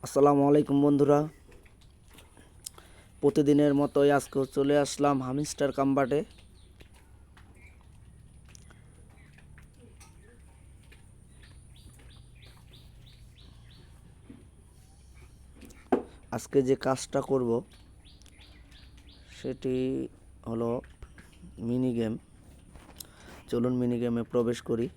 আসসালামু আলাইকুম বন্ধুরা, প্রতিদিনের মতোই আজকেও চলে আসলাম হামিস্টার কাম্বাটে। আজকে যে কাজটা করব সেটি হলো মিনি গেম। চলুন মিনি গেমে প্রবেশ করি।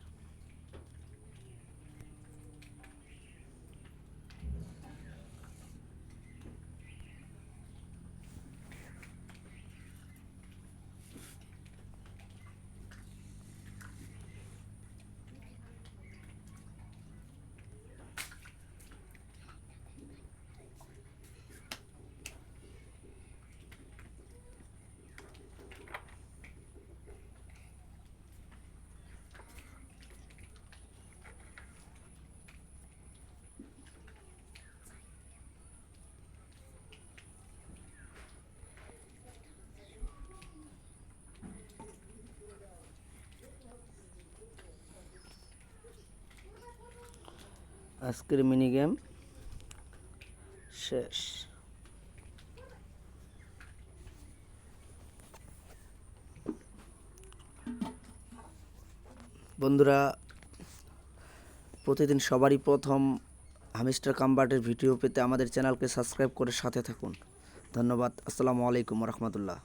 আজকের মিনি গেম শেষ। বন্ধুরা, প্রতিদিন সবারই প্রথম হামিস্টার কাম্বাটের ভিডিও পেতে আমাদের চ্যানেলকে সাবস্ক্রাইব করে সাথে থাকুন। ধন্যবাদ। আসসালামু আলাইকুম রহমতুল্লাহ।